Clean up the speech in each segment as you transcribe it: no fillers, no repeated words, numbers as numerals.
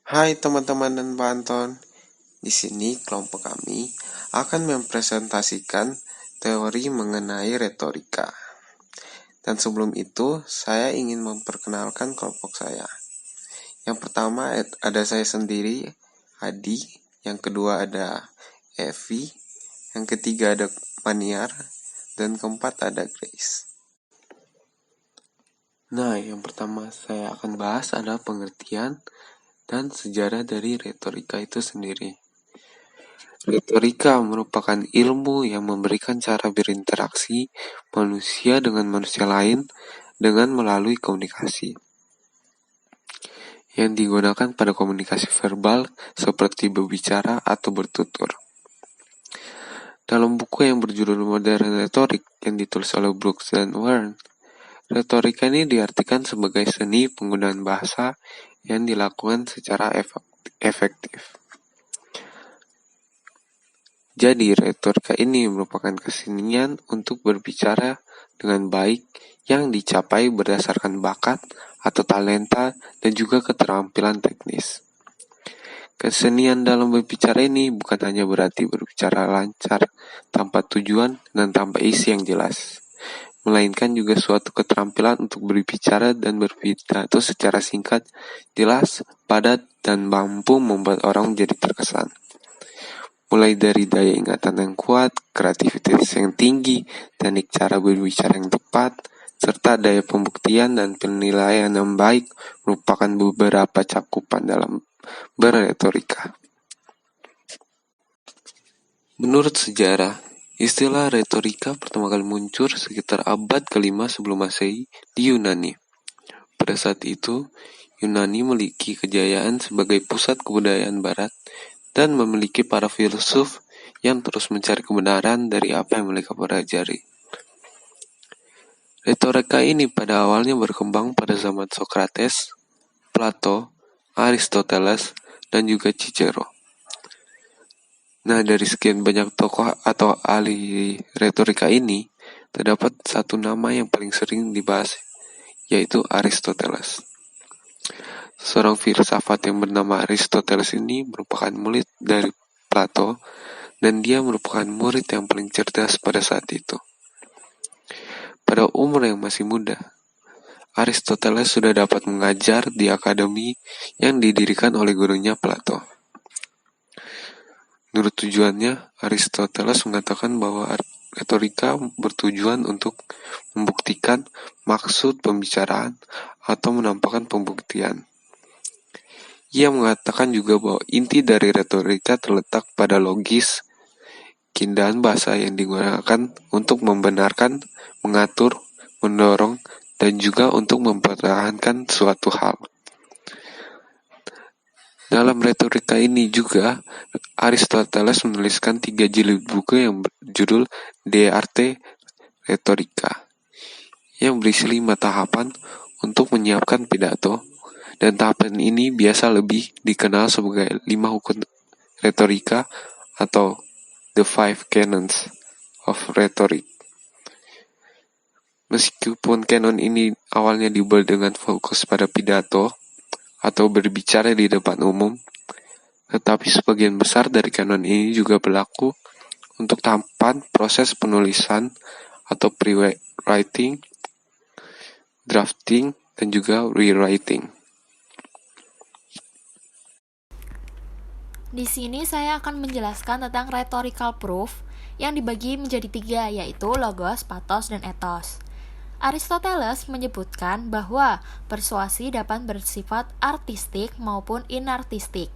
Hai teman-teman dan Pak Anton. Di sini kelompok kami akan mempresentasikan teori mengenai retorika. Dan sebelum itu, saya ingin memperkenalkan kelompok saya. Yang pertama ada saya sendiri, Adi. Yang kedua ada Evi. Yang ketiga ada Maniar. Dan keempat ada Grace. Nah, yang pertama saya akan bahas adalah pengertian dan sejarah dari retorika itu sendiri. Retorika merupakan ilmu yang memberikan cara berinteraksi manusia dengan manusia lain dengan melalui komunikasi yang digunakan pada komunikasi verbal seperti berbicara atau bertutur. Dalam buku yang berjudul Modern Rhetoric yang ditulis oleh Brooks dan Wern, retorika ini diartikan sebagai seni penggunaan bahasa yang dilakukan secara efektif. Jadi, retorika ini merupakan kesenian untuk berbicara dengan baik yang dicapai berdasarkan bakat atau talenta dan juga keterampilan teknis. Kesenian dalam berbicara ini bukan hanya berarti berbicara lancar, tanpa tujuan dan tanpa isi yang jelas, melainkan juga suatu keterampilan untuk berbicara dan berpidato secara singkat, jelas, padat, dan mampu membuat orang menjadi terkesan. Mulai dari daya ingatan yang kuat, kreativitas yang tinggi, teknik cara berbicara yang tepat, serta daya pembuktian dan penilaian yang baik merupakan beberapa cakupan dalam berretorika. Menurut sejarah, istilah retorika pertama kali muncul sekitar abad ke-5 sebelum Masehi di Yunani. Pada saat itu, Yunani memiliki kejayaan sebagai pusat kebudayaan barat dan memiliki para filsuf yang terus mencari kebenaran dari apa yang mereka pelajari. Retorika ini pada awalnya berkembang pada zaman Socrates, Plato, Aristoteles, dan juga Cicero. Nah, dari sekian banyak tokoh atau ahli retorika ini, terdapat satu nama yang paling sering dibahas, yaitu Aristoteles. Seorang filsafat yang bernama Aristoteles ini merupakan murid dari Plato, dan dia merupakan murid yang paling cerdas pada saat itu. Pada umur yang masih muda, Aristoteles sudah dapat mengajar di akademi yang didirikan oleh gurunya Plato. Menurut tujuannya, Aristoteles mengatakan bahwa retorika bertujuan untuk membuktikan maksud pembicaraan atau menampakkan pembuktian. Ia mengatakan juga bahwa inti dari retorika terletak pada logis, keindahan bahasa yang digunakan untuk membenarkan, mengatur, mendorong, dan juga untuk mempertahankan suatu hal. Dalam retorika ini juga, Aristoteles menuliskan 3 jilid buku yang berjudul De Arte Rhetorica, yang berisi 5 tahapan untuk menyiapkan pidato, dan tahapan ini biasa lebih dikenal sebagai 5 hukum retorika atau The 5 Canons of Rhetoric. Meskipun canon ini awalnya dibuat dengan fokus pada pidato atau berbicara di depan umum, tetapi sebagian besar dari canon ini juga berlaku untuk tahapan proses penulisan atau pre-writing, drafting, dan juga rewriting. Di sini saya akan menjelaskan tentang rhetorical proof yang dibagi menjadi 3, yaitu logos, pathos, dan ethos. Aristoteles menyebutkan bahwa persuasi dapat bersifat artistik maupun inartistik.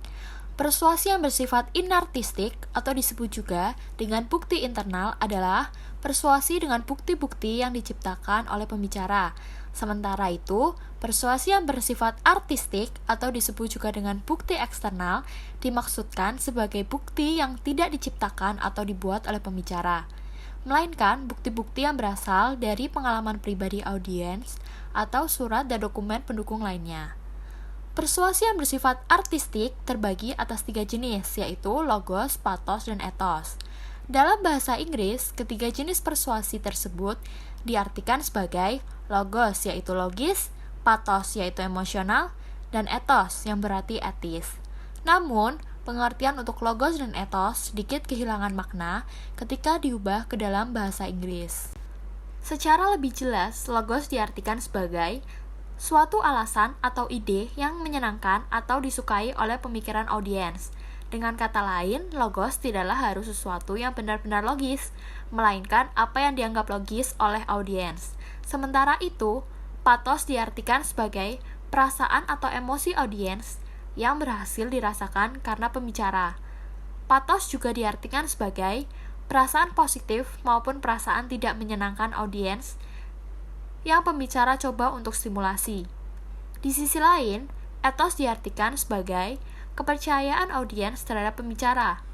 Persuasi yang bersifat inartistik atau disebut juga dengan bukti internal adalah persuasi dengan bukti-bukti yang diciptakan oleh pembicara. Sementara itu, persuasi yang bersifat artistik atau disebut juga dengan bukti eksternal dimaksudkan sebagai bukti yang tidak diciptakan atau dibuat oleh pembicara, melainkan bukti-bukti yang berasal dari pengalaman pribadi audiens atau surat dan dokumen pendukung lainnya. Persuasi yang bersifat artistik terbagi atas 3 jenis, yaitu logos, pathos, dan ethos. Dalam bahasa Inggris, ketiga jenis persuasi tersebut diartikan sebagai logos, yaitu logis, pathos, yaitu emosional, dan ethos yang berarti etis. Namun, pengertian untuk logos dan ethos sedikit kehilangan makna ketika diubah ke dalam bahasa Inggris. Secara lebih jelas, logos diartikan sebagai suatu alasan atau ide yang menyenangkan atau disukai oleh pemikiran audiens. Dengan kata lain, logos tidaklah harus sesuatu yang benar-benar logis, melainkan apa yang dianggap logis oleh audiens. Sementara itu, pathos diartikan sebagai perasaan atau emosi audiens yang berhasil dirasakan karena pembicara. Pathos juga diartikan sebagai perasaan positif maupun perasaan tidak menyenangkan audiens yang pembicara coba untuk stimulasi. Di sisi lain, ethos diartikan sebagai kepercayaan audiens terhadap pembicara.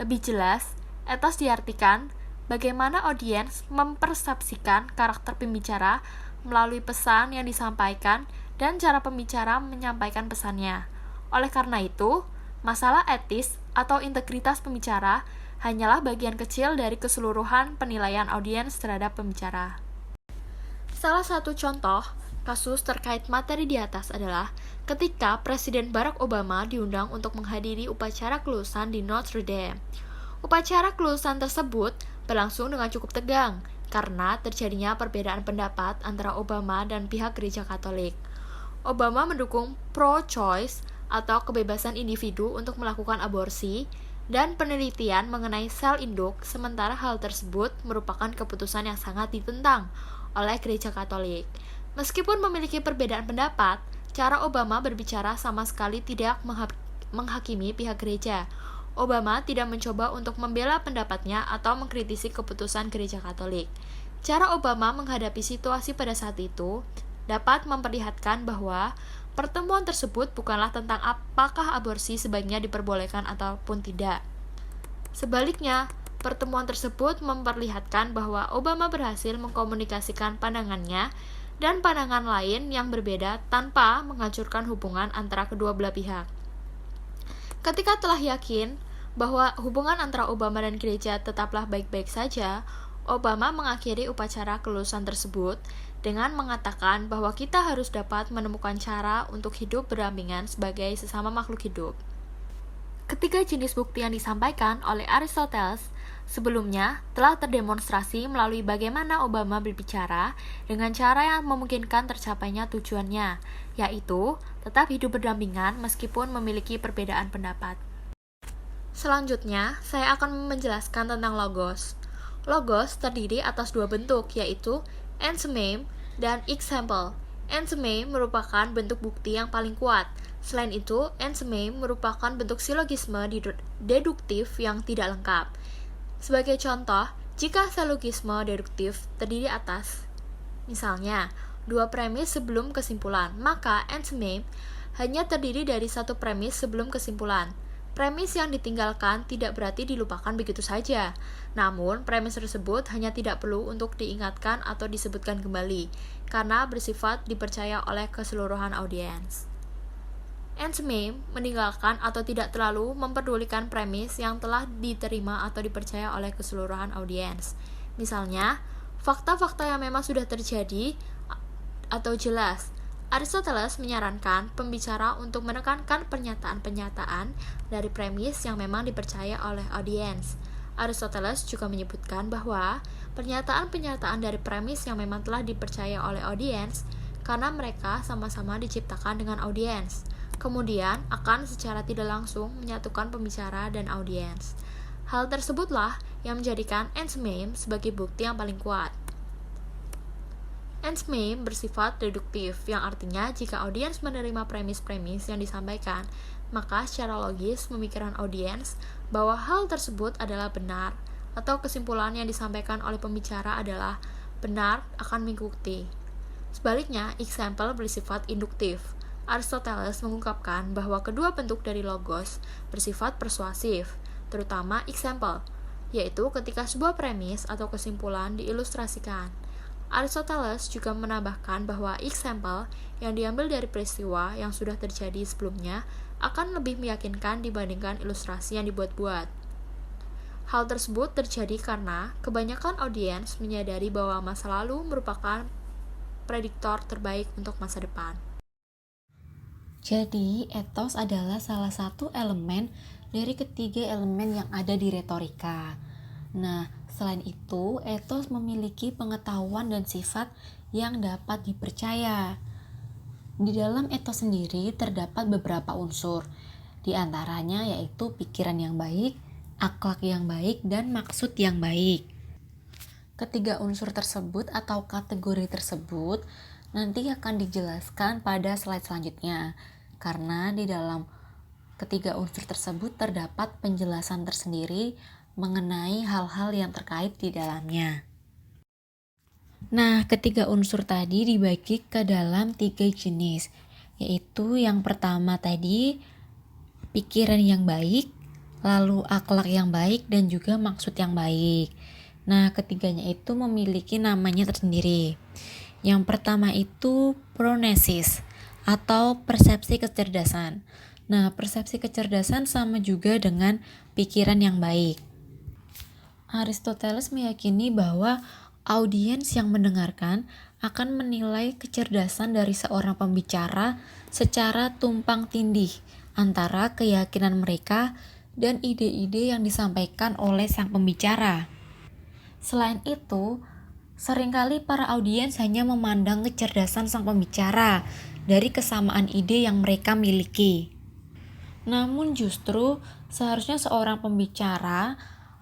Lebih jelas, ethos diartikan bagaimana audiens mempersepsikan karakter pembicara melalui pesan yang disampaikan dan cara pembicara menyampaikan pesannya. Oleh karena itu, masalah etis atau integritas pembicara hanyalah bagian kecil dari keseluruhan penilaian audiens terhadap pembicara. Salah satu contoh kasus terkait materi di atas adalah ketika Presiden Barack Obama diundang untuk menghadiri upacara kelulusan di Notre Dame. Upacara kelulusan tersebut berlangsung dengan cukup tegang karena terjadinya perbedaan pendapat antara Obama dan pihak gereja Katolik. Obama mendukung pro-choice atau kebebasan individu untuk melakukan aborsi dan penelitian mengenai sel induk, sementara hal tersebut merupakan keputusan yang sangat ditentang oleh gereja Katolik. Meskipun memiliki perbedaan pendapat, cara Obama berbicara sama sekali tidak menghakimi pihak gereja. Obama tidak mencoba untuk membela pendapatnya atau mengkritisi keputusan gereja Katolik. Cara Obama menghadapi situasi pada saat itu dapat memperlihatkan bahwa pertemuan tersebut bukanlah tentang apakah aborsi sebaiknya diperbolehkan ataupun tidak. Sebaliknya, pertemuan tersebut memperlihatkan bahwa Obama berhasil mengkomunikasikan pandangannya dan pandangan lain yang berbeda tanpa menghancurkan hubungan antara kedua belah pihak. Ketika telah yakin bahwa hubungan antara Obama dan gereja tetaplah baik-baik saja, Obama mengakhiri upacara kelulusan tersebut dengan mengatakan bahwa kita harus dapat menemukan cara untuk hidup berdampingan sebagai sesama makhluk hidup. Ketiga jenis bukti yang disampaikan oleh Aristoteles sebelumnya telah terdemonstrasi melalui bagaimana Obama berbicara dengan cara yang memungkinkan tercapainya tujuannya, yaitu tetap hidup berdampingan meskipun memiliki perbedaan pendapat. Selanjutnya, saya akan menjelaskan tentang logos. Logos terdiri atas dua bentuk, yaitu enthymeme dan example. Enthymeme merupakan bentuk bukti yang paling kuat. Selain itu, enthymeme merupakan bentuk silogisme deduktif yang tidak lengkap. Sebagai contoh, jika silogisme deduktif terdiri atas, misalnya, dua premis sebelum kesimpulan, maka enthymeme hanya terdiri dari satu premis sebelum kesimpulan. Premis yang ditinggalkan tidak berarti dilupakan begitu saja. Namun, premis tersebut hanya tidak perlu untuk diingatkan atau disebutkan kembali, karena bersifat dipercaya oleh keseluruhan audiens. Enthymeme meninggalkan atau tidak terlalu memperdulikan premis yang telah diterima atau dipercaya oleh keseluruhan audiens. Misalnya, fakta-fakta yang memang sudah terjadi atau jelas. Aristoteles menyarankan pembicara untuk menekankan pernyataan-pernyataan dari premis yang memang dipercaya oleh audiens. Aristoteles juga menyebutkan bahwa pernyataan-pernyataan dari premis yang memang telah dipercaya oleh audiens karena mereka sama-sama diciptakan dengan audiens, kemudian akan secara tidak langsung menyatukan pembicara dan audiens. Hal tersebutlah yang menjadikan enthymeme sebagai bukti yang paling kuat. Enthymeme bersifat deduktif, yang artinya jika audiens menerima premis-premis yang disampaikan, maka secara logis pemikiran audiens bahwa hal tersebut adalah benar, atau kesimpulan yang disampaikan oleh pembicara adalah benar akan mengikuti. Sebaliknya, example bersifat induktif. Aristoteles mengungkapkan bahwa kedua bentuk dari logos bersifat persuasif, terutama example, yaitu ketika sebuah premis atau kesimpulan diilustrasikan. Aristoteles juga menambahkan bahwa example yang diambil dari peristiwa yang sudah terjadi sebelumnya akan lebih meyakinkan dibandingkan ilustrasi yang dibuat-buat. Hal tersebut terjadi karena kebanyakan audiens menyadari bahwa masa lalu merupakan prediktor terbaik untuk masa depan. Jadi, etos adalah salah satu elemen dari ketiga elemen yang ada di retorika. Nah, selain itu, etos memiliki pengetahuan dan sifat yang dapat dipercaya. Di dalam etos sendiri terdapat beberapa unsur, di antaranya yaitu pikiran yang baik, akhlak yang baik, dan maksud yang baik. Ketiga unsur tersebut atau kategori tersebut nanti akan dijelaskan pada slide selanjutnya, karena di dalam ketiga unsur tersebut terdapat penjelasan tersendiri mengenai hal-hal yang terkait di dalamnya. Nah, ketiga unsur tadi dibagi ke dalam 3 jenis, yaitu yang pertama tadi pikiran yang baik, lalu akhlak yang baik, dan juga maksud yang baik. Nah, ketiganya itu memiliki namanya tersendiri. Yang pertama itu pronesis atau persepsi kecerdasan. Nah, persepsi kecerdasan sama juga dengan pikiran yang baik. Aristoteles meyakini bahwa audiens yang mendengarkan akan menilai kecerdasan dari seorang pembicara secara tumpang tindih antara keyakinan mereka dan ide-ide yang disampaikan oleh sang pembicara. Selain itu, seringkali para audiens hanya memandang kecerdasan sang pembicara dari kesamaan ide yang mereka miliki. Namun justru seharusnya seorang pembicara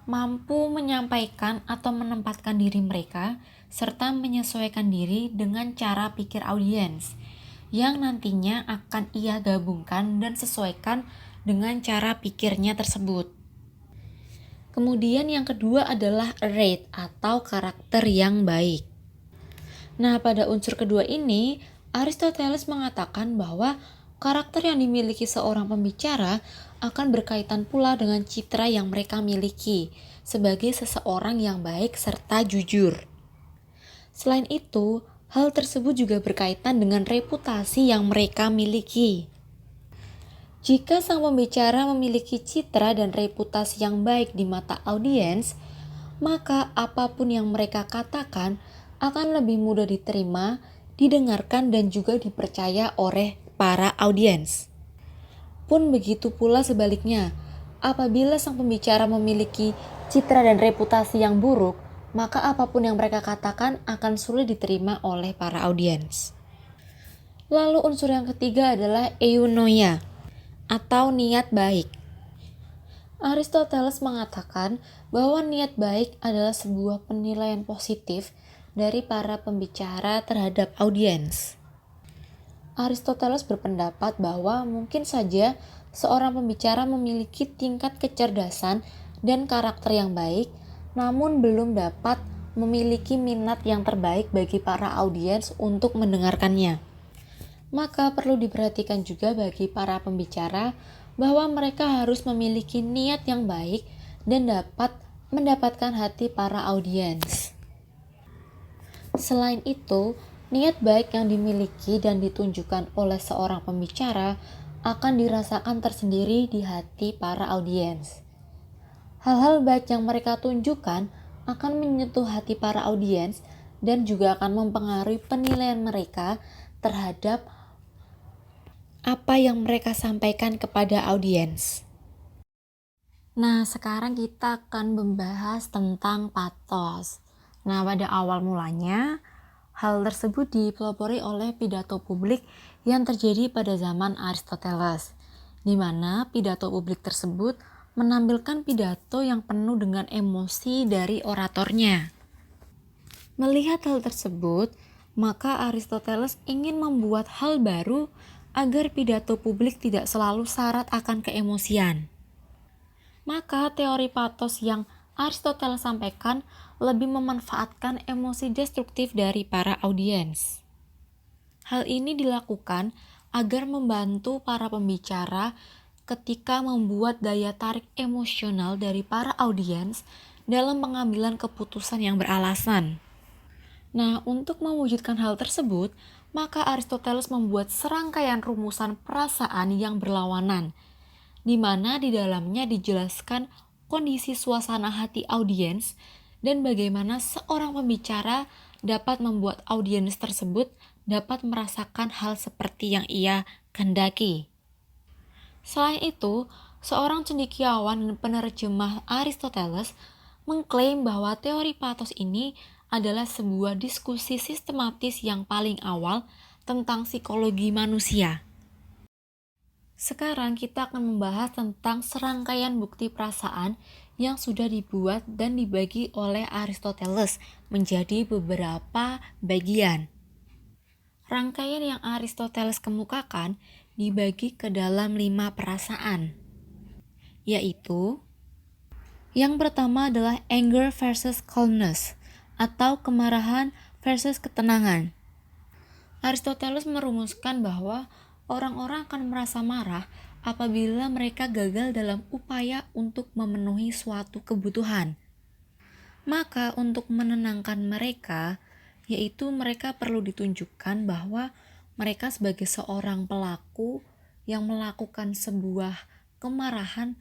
mampu menyampaikan atau menempatkan diri mereka serta menyesuaikan diri dengan cara pikir audiens yang nantinya akan ia gabungkan dan sesuaikan dengan cara pikirnya tersebut. Kemudian yang kedua adalah rate atau karakter yang baik. Nah, pada unsur kedua ini, Aristoteles mengatakan bahwa karakter yang dimiliki seorang pembicara akan berkaitan pula dengan citra yang mereka miliki sebagai seseorang yang baik serta jujur. Selain itu, hal tersebut juga berkaitan dengan reputasi yang mereka miliki. Jika sang pembicara memiliki citra dan reputasi yang baik di mata audiens, maka apapun yang mereka katakan akan lebih mudah diterima, didengarkan, dan juga dipercaya oleh para audiens. Pun begitu pula sebaliknya, apabila sang pembicara memiliki citra dan reputasi yang buruk, maka apapun yang mereka katakan akan sulit diterima oleh para audiens. Lalu unsur yang ketiga adalah eunoia atau niat baik. Aristoteles mengatakan bahwa niat baik adalah sebuah penilaian positif dari para pembicara terhadap audiens. Aristoteles berpendapat bahwa mungkin saja seorang pembicara memiliki tingkat kecerdasan dan karakter yang baik, namun belum dapat memiliki minat yang terbaik bagi para audiens untuk mendengarkannya. Maka perlu diperhatikan juga bagi para pembicara bahwa mereka harus memiliki niat yang baik dan dapat mendapatkan hati para audiens. Selain itu, niat baik yang dimiliki dan ditunjukkan oleh seorang pembicara akan dirasakan tersendiri di hati para audiens. Hal-hal baik yang mereka tunjukkan akan menyentuh hati para audiens dan juga akan mempengaruhi penilaian mereka terhadap apa yang mereka sampaikan kepada audiens. Nah, sekarang kita akan membahas tentang patos. Nah, pada awal mulanya, hal tersebut dipelopori oleh pidato publik yang terjadi pada zaman Aristoteles, di mana pidato publik tersebut menampilkan pidato yang penuh dengan emosi dari oratornya. Melihat hal tersebut, maka Aristoteles ingin membuat hal baru agar pidato publik tidak selalu syarat akan keemosian. Maka teori patos yang Aristoteles sampaikan lebih memanfaatkan emosi destruktif dari para audiens. Hal ini dilakukan agar membantu para pembicara ketika membuat daya tarik emosional dari para audiens dalam pengambilan keputusan yang beralasan. Nah, untuk mewujudkan hal tersebut, maka Aristoteles membuat serangkaian rumusan perasaan yang berlawanan, di mana di dalamnya dijelaskan kondisi suasana hati audiens dan bagaimana seorang pembicara dapat membuat audiens tersebut dapat merasakan hal seperti yang ia kehendaki. Selain itu, seorang cendekiawan dan penerjemah Aristoteles mengklaim bahwa teori patos ini adalah sebuah diskusi sistematis yang paling awal tentang psikologi manusia. Sekarang kita akan membahas tentang serangkaian bukti perasaan yang sudah dibuat dan dibagi oleh Aristoteles menjadi beberapa bagian. Rangkaian yang Aristoteles kemukakan dibagi ke dalam 5 perasaan, yaitu yang pertama adalah anger versus calmness, atau kemarahan versus ketenangan. Aristoteles merumuskan bahwa orang-orang akan merasa marah apabila mereka gagal dalam upaya untuk memenuhi suatu kebutuhan. Maka untuk menenangkan mereka, yaitu mereka perlu ditunjukkan bahwa mereka sebagai seorang pelaku yang melakukan sebuah kemarahan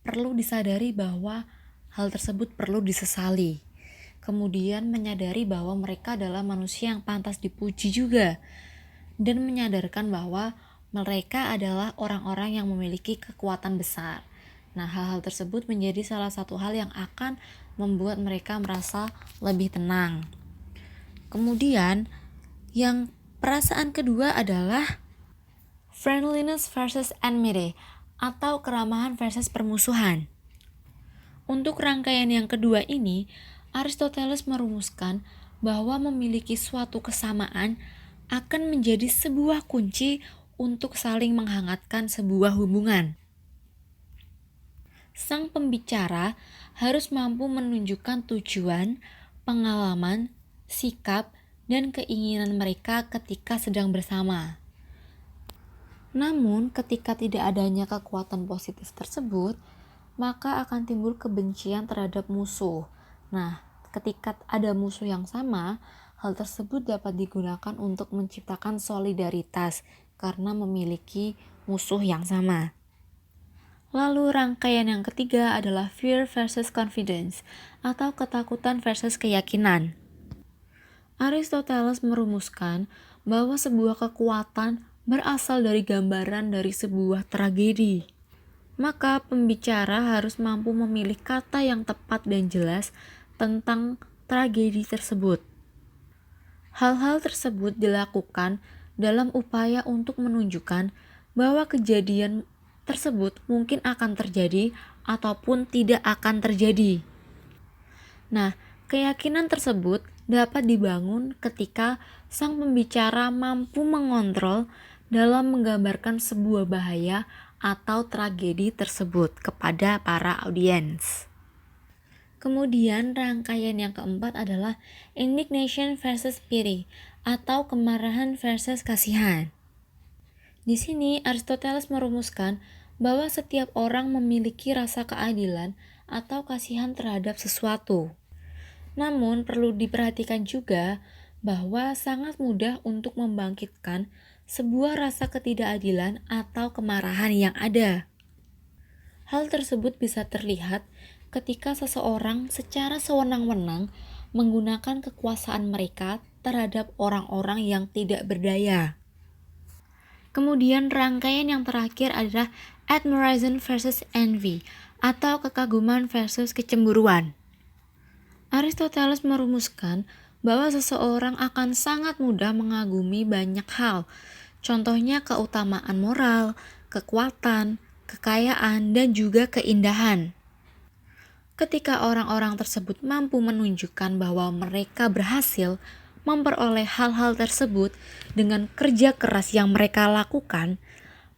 perlu disadari bahwa hal tersebut perlu disesali. Kemudian menyadari bahwa mereka adalah manusia yang pantas dipuji juga, dan menyadarkan bahwa mereka adalah orang-orang yang memiliki kekuatan besar. Nah, hal-hal tersebut menjadi salah satu hal yang akan membuat mereka merasa lebih tenang. Kemudian, yang perasaan kedua adalah friendliness versus enmity, atau keramahan versus permusuhan. Untuk rangkaian yang kedua ini, Aristoteles merumuskan bahwa memiliki suatu kesamaan akan menjadi sebuah kunci untuk saling menghangatkan sebuah hubungan. Sang pembicara harus mampu menunjukkan tujuan, pengalaman, sikap, dan keinginan mereka ketika sedang bersama. Namun, ketika tidak adanya kekuatan positif tersebut, maka akan timbul kebencian terhadap musuh. Nah, ketika ada musuh yang sama, hal tersebut dapat digunakan untuk menciptakan solidaritas karena memiliki musuh yang sama. Lalu rangkaian yang ketiga adalah fear versus confidence, atau ketakutan versus keyakinan. Aristoteles merumuskan bahwa sebuah kekuatan berasal dari gambaran dari sebuah tragedi. Maka pembicara harus mampu memilih kata yang tepat dan jelas tentang tragedi tersebut. Hal-hal tersebut dilakukan dalam upaya untuk menunjukkan bahwa kejadian tersebut mungkin akan terjadi ataupun tidak akan terjadi. Nah, keyakinan tersebut dapat dibangun ketika sang pembicara mampu mengontrol dalam menggambarkan sebuah bahaya atau tragedi tersebut kepada para audiens. Kemudian rangkaian yang keempat adalah indignation versus pity, atau kemarahan versus kasihan. Di sini Aristoteles merumuskan bahwa setiap orang memiliki rasa keadilan atau kasihan terhadap sesuatu. Namun perlu diperhatikan juga bahwa sangat mudah untuk membangkitkan sebuah rasa ketidakadilan atau kemarahan yang ada. Hal tersebut bisa terlihat ketika seseorang secara sewenang-wenang menggunakan kekuasaan mereka terhadap orang-orang yang tidak berdaya. Kemudian rangkaian yang terakhir adalah admiration versus envy, atau kekaguman versus kecemburuan. Aristoteles merumuskan bahwa seseorang akan sangat mudah mengagumi banyak hal, contohnya keutamaan moral, kekuatan, kekayaan, dan juga keindahan. Ketika orang-orang tersebut mampu menunjukkan bahwa mereka berhasil memperoleh hal-hal tersebut dengan kerja keras yang mereka lakukan,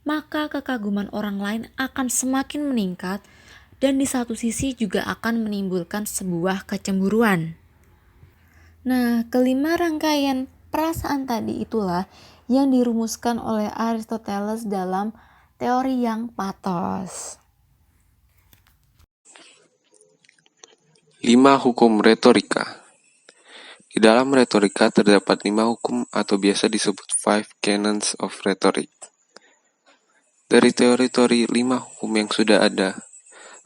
maka kekaguman orang lain akan semakin meningkat dan di satu sisi juga akan menimbulkan sebuah kecemburuan. Nah, kelima rangkaian perasaan tadi itulah yang dirumuskan oleh Aristoteles dalam teori yang patos. 5 hukum retorika. Di dalam retorika terdapat 5 hukum atau biasa disebut 5 canons of rhetoric. Dari teori-teori 5 hukum yang sudah ada,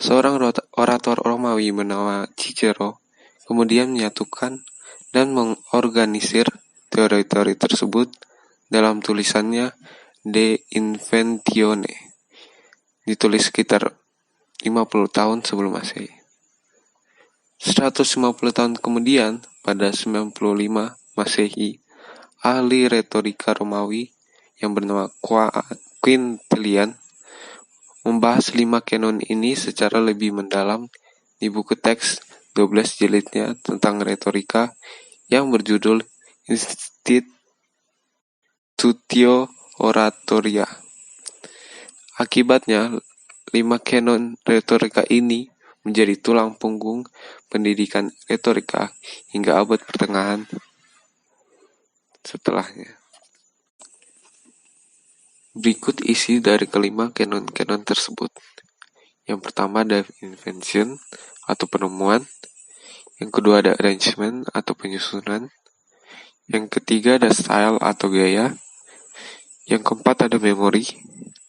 seorang orator Romawi bernama Cicero kemudian menyatukan dan mengorganisir teori-teori tersebut dalam tulisannya De Inventione, ditulis sekitar 50 tahun sebelum Masehi. 150 tahun kemudian, pada 95 Masehi, ahli retorika Romawi yang bernama Quintilian membahas 5 kanon ini secara lebih mendalam di buku teks 12 jilidnya tentang retorika yang berjudul Institutio Oratoria. Akibatnya, 5 kanon retorika ini menjadi tulang punggung pendidikan retorika hingga abad pertengahan setelahnya. Berikut isi dari kelima kanon-kanon tersebut. Yang pertama ada invention atau penemuan. Yang kedua ada arrangement atau penyusunan. Yang ketiga ada style atau gaya. Yang keempat ada memory.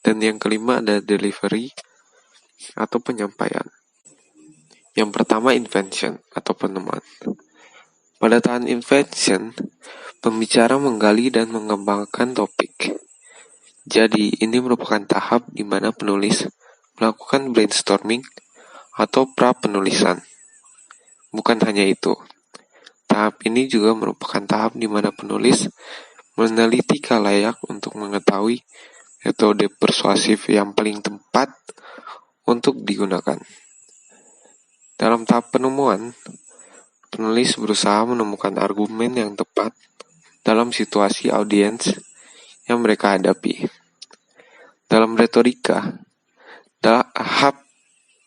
Dan yang kelima ada delivery atau penyampaian. Yang pertama invention atau penemuan. Pada tahap invention, pembicara menggali dan mengembangkan topik. Jadi, ini merupakan tahap di mana penulis melakukan brainstorming atau pra-penulisan. Bukan hanya itu, tahap ini juga merupakan tahap di mana penulis meneliti khalayak untuk mengetahui metode persuasif yang paling tepat untuk digunakan. Dalam tahap penemuan, penulis berusaha menemukan argumen yang tepat dalam situasi audiens yang mereka hadapi. Dalam retorika, tahap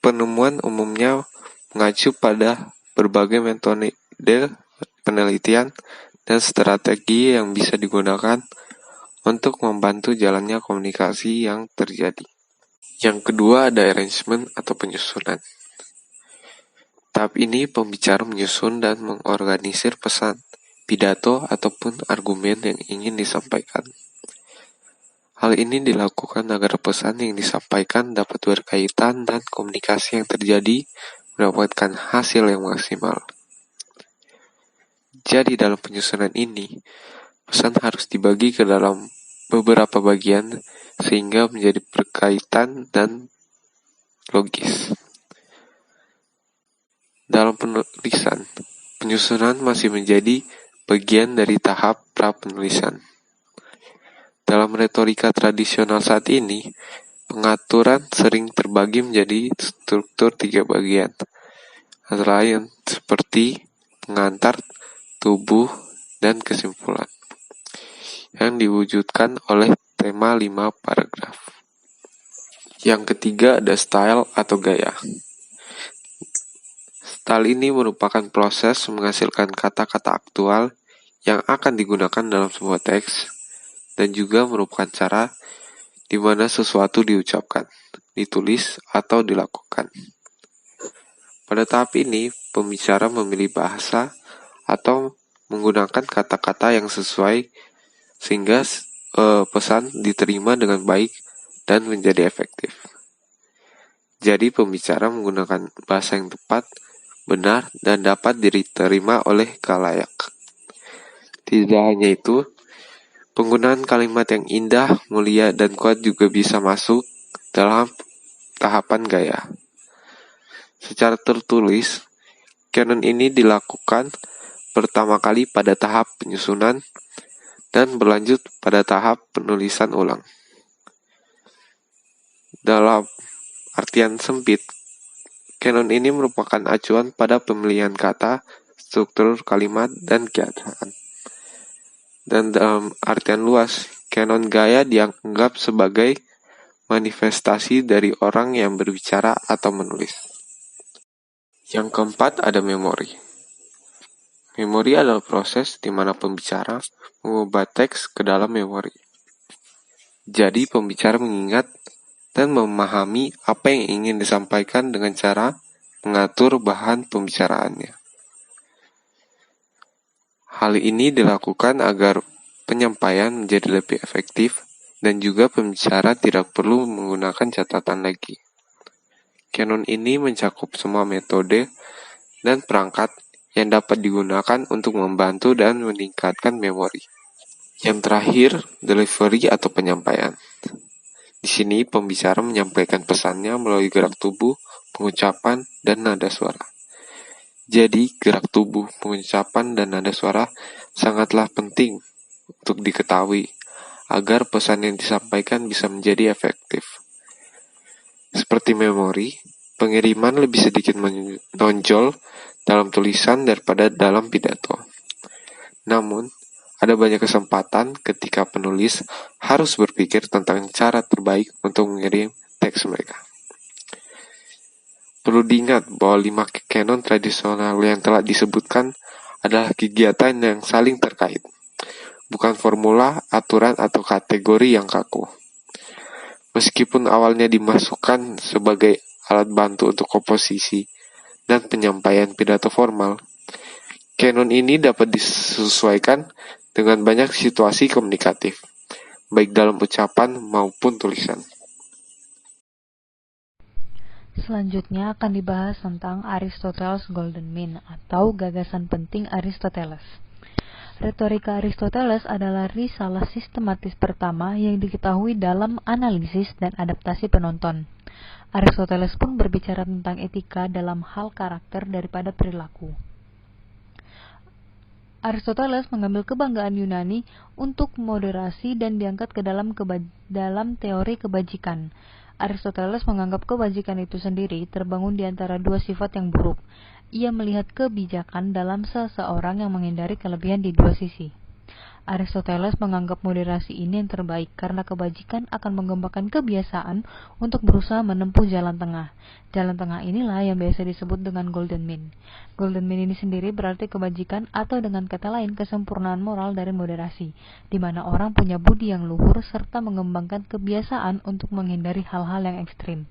penemuan umumnya mengacu pada berbagai metode penelitian dan strategi yang bisa digunakan untuk membantu jalannya komunikasi yang terjadi. Yang kedua ada arrangement atau penyusunan. Tahap ini pembicara menyusun dan mengorganisir pesan, pidato, ataupun argumen yang ingin disampaikan. Hal ini dilakukan agar pesan yang disampaikan dapat berkaitan dan komunikasi yang terjadi mendapatkan hasil yang maksimal. Jadi dalam penyusunan ini, pesan harus dibagi ke dalam beberapa bagian sehingga menjadi berkaitan dan logis. Dalam penulisan, penyusunan masih menjadi bagian dari tahap pra-penulisan. Dalam retorika tradisional saat ini, pengaturan sering terbagi menjadi struktur 3 bagian, antara lain seperti pengantar, tubuh, dan kesimpulan, yang diwujudkan oleh tema 5 paragraf. Yang ketiga ada style atau gaya. Style ini merupakan proses menghasilkan kata-kata aktual yang akan digunakan dalam sebuah teks, dan juga merupakan cara di mana sesuatu diucapkan, ditulis, atau dilakukan. Pada tahap ini, pembicara memilih bahasa atau menggunakan kata-kata yang sesuai sehingga pesan diterima dengan baik dan menjadi efektif. Jadi pembicara menggunakan bahasa yang tepat, benar, dan dapat diterima oleh khalayak. Tidak hanya itu, penggunaan kalimat yang indah, mulia, dan kuat juga bisa masuk dalam tahapan gaya. Secara tertulis, kanon ini dilakukan pertama kali pada tahap penyusunan dan berlanjut pada tahap penulisan ulang. Dalam artian sempit, kanon ini merupakan acuan pada pemilihan kata, struktur kalimat, dan keadaan. Dan dalam artian luas, kanon gaya dianggap sebagai manifestasi dari orang yang berbicara atau menulis. Yang keempat ada memori. Memori adalah proses di mana pembicara mengubah teks ke dalam memori. Jadi pembicara mengingat dan memahami apa yang ingin disampaikan dengan cara mengatur bahan pembicaraannya. Hal ini dilakukan agar penyampaian menjadi lebih efektif dan juga pembicara tidak perlu menggunakan catatan lagi. Kanon ini mencakup semua metode dan perangkat yang dapat digunakan untuk membantu dan meningkatkan memori. Yang terakhir, delivery atau penyampaian. Di sini pembicara menyampaikan pesannya melalui gerak tubuh, pengucapan, dan nada suara. Jadi, gerak tubuh, pengucapan, dan nada suara sangatlah penting untuk diketahui agar pesan yang disampaikan bisa menjadi efektif. Seperti memori, pengiriman lebih sedikit menonjol dalam tulisan daripada dalam pidato. Namun, ada banyak kesempatan ketika penulis harus berpikir tentang cara terbaik untuk mengirim teks mereka. Perlu diingat bahwa 5 canon tradisional yang telah disebutkan adalah kegiatan yang saling terkait, bukan formula, aturan, atau kategori yang kaku. Meskipun awalnya dimasukkan sebagai alat bantu untuk komposisi dan penyampaian pidato formal, canon ini dapat disesuaikan dengan banyak situasi komunikatif, baik dalam ucapan maupun tulisan. Selanjutnya akan dibahas tentang Aristoteles' Golden Mean atau gagasan penting Aristoteles. Retorika Aristoteles adalah risalah sistematis pertama yang diketahui dalam analisis dan adaptasi penonton. Aristoteles pun berbicara tentang etika dalam hal karakter daripada perilaku. Aristoteles mengambil kebanggaan Yunani untuk moderasi dan diangkat ke dalam teori kebajikan. Aristoteles menganggap kebajikan itu sendiri terbangun di antara dua sifat yang buruk. Ia melihat kebijakan dalam seseorang yang menghindari kelebihan di dua sisi. Aristoteles menganggap moderasi ini yang terbaik karena kebajikan akan mengembangkan kebiasaan untuk berusaha menempuh jalan tengah. Jalan tengah inilah yang biasa disebut dengan Golden Mean. Golden Mean ini sendiri berarti kebajikan atau dengan kata lain kesempurnaan moral dari moderasi, di mana orang punya budi yang luhur serta mengembangkan kebiasaan untuk menghindari hal-hal yang ekstrim.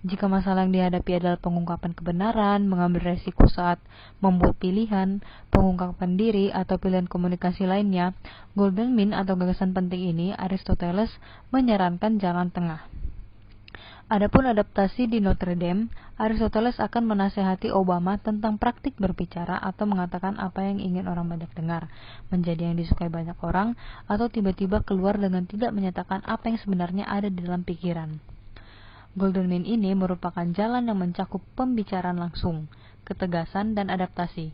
Jika masalah yang dihadapi adalah pengungkapan kebenaran, mengambil resiko saat membuat pilihan, pengungkapan diri, atau pilihan komunikasi lainnya, Golden Mean atau gagasan penting ini Aristoteles menyarankan jalan tengah. Adapun adaptasi di Notre Dame, Aristoteles akan menasehati Obama tentang praktik berbicara atau mengatakan apa yang ingin orang banyak dengar, menjadi yang disukai banyak orang, atau tiba-tiba keluar dengan tidak menyatakan apa yang sebenarnya ada di dalam pikiran. Golden Mean ini merupakan jalan yang mencakup pembicaraan langsung, ketegasan, dan adaptasi.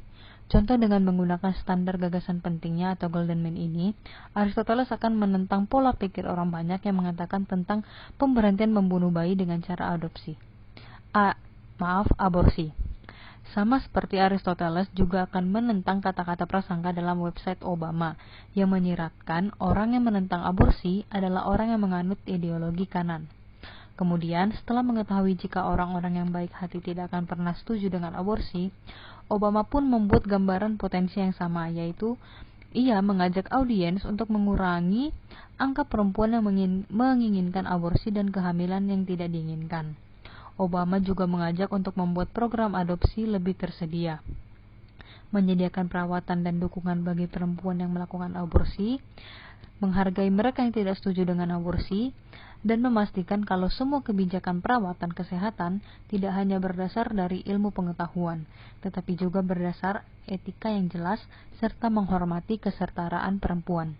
Contoh dengan menggunakan standar gagasan pentingnya atau Golden Mean ini, Aristoteles akan menentang pola pikir orang banyak yang mengatakan tentang pemberhentian membunuh bayi dengan cara aborsi. Sama seperti Aristoteles juga akan menentang kata-kata prasangka dalam website Obama yang menyiratkan orang yang menentang aborsi adalah orang yang menganut ideologi kanan. Kemudian, setelah mengetahui jika orang-orang yang baik hati tidak akan pernah setuju dengan aborsi, Obama pun membuat gambaran potensi yang sama, yaitu ia mengajak audiens untuk mengurangi angka perempuan yang menginginkan aborsi dan kehamilan yang tidak diinginkan. Obama juga mengajak untuk membuat program adopsi lebih tersedia, menyediakan perawatan dan dukungan bagi perempuan yang melakukan aborsi, menghargai mereka yang tidak setuju dengan aborsi, dan memastikan kalau semua kebijakan perawatan kesehatan tidak hanya berdasar dari ilmu pengetahuan, tetapi juga berdasar etika yang jelas serta menghormati kesetaraan perempuan.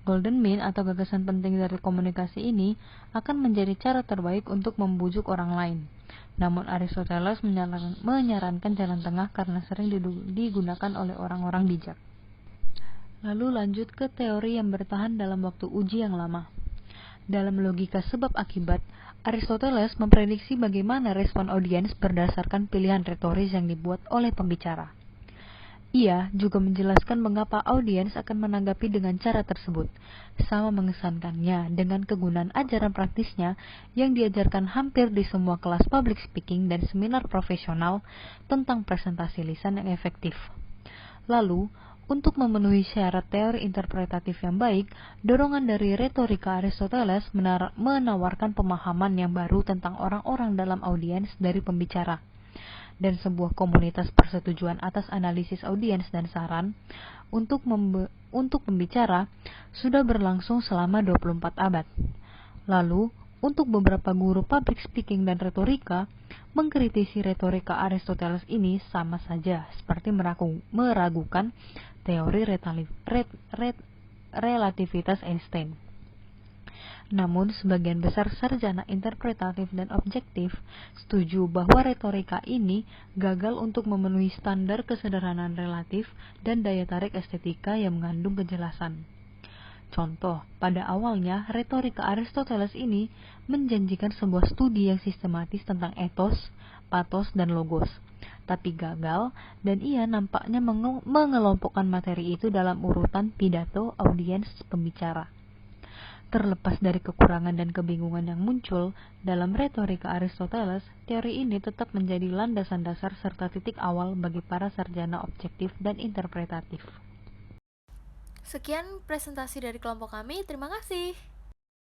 Golden Mean atau gagasan penting dari komunikasi ini akan menjadi cara terbaik untuk membujuk orang lain. Namun Aristoteles menyarankan jalan tengah karena sering digunakan oleh orang-orang bijak. Lalu lanjut ke teori yang bertahan dalam waktu uji yang lama. Dalam logika sebab akibat, Aristoteles memprediksi bagaimana respon audiens berdasarkan pilihan retoris yang dibuat oleh pembicara. Ia juga menjelaskan mengapa audiens akan menanggapi dengan cara tersebut, sama mengesankannya dengan kegunaan ajaran praktisnya yang diajarkan hampir di semua kelas public speaking dan seminar profesional tentang presentasi lisan yang efektif. Lalu, untuk memenuhi syarat teori interpretatif yang baik, dorongan dari retorika Aristoteles menawarkan pemahaman yang baru tentang orang-orang dalam audiens dari pembicara, dan sebuah komunitas persetujuan atas analisis audiens dan saran untuk pembicara sudah berlangsung selama 24 abad. Lalu, untuk beberapa guru public speaking dan retorika, mengkritisi retorika Aristoteles ini sama saja seperti meragukan teori relativitas Einstein. Namun, sebagian besar sarjana interpretatif dan objektif setuju bahwa retorika ini gagal untuk memenuhi standar kesederhanaan relatif dan daya tarik estetika yang mengandung kejelasan. Contoh, pada awalnya retorika Aristoteles ini menjanjikan sebuah studi yang sistematis tentang etos, patos, dan logos, tapi gagal, dan ia nampaknya mengelompokkan materi itu dalam urutan pidato, audiens, pembicara. Terlepas dari kekurangan dan kebingungan yang muncul dalam retorika Aristoteles, teori ini tetap menjadi landasan dasar serta titik awal bagi para sarjana objektif dan interpretatif. Sekian presentasi dari kelompok kami, terima kasih.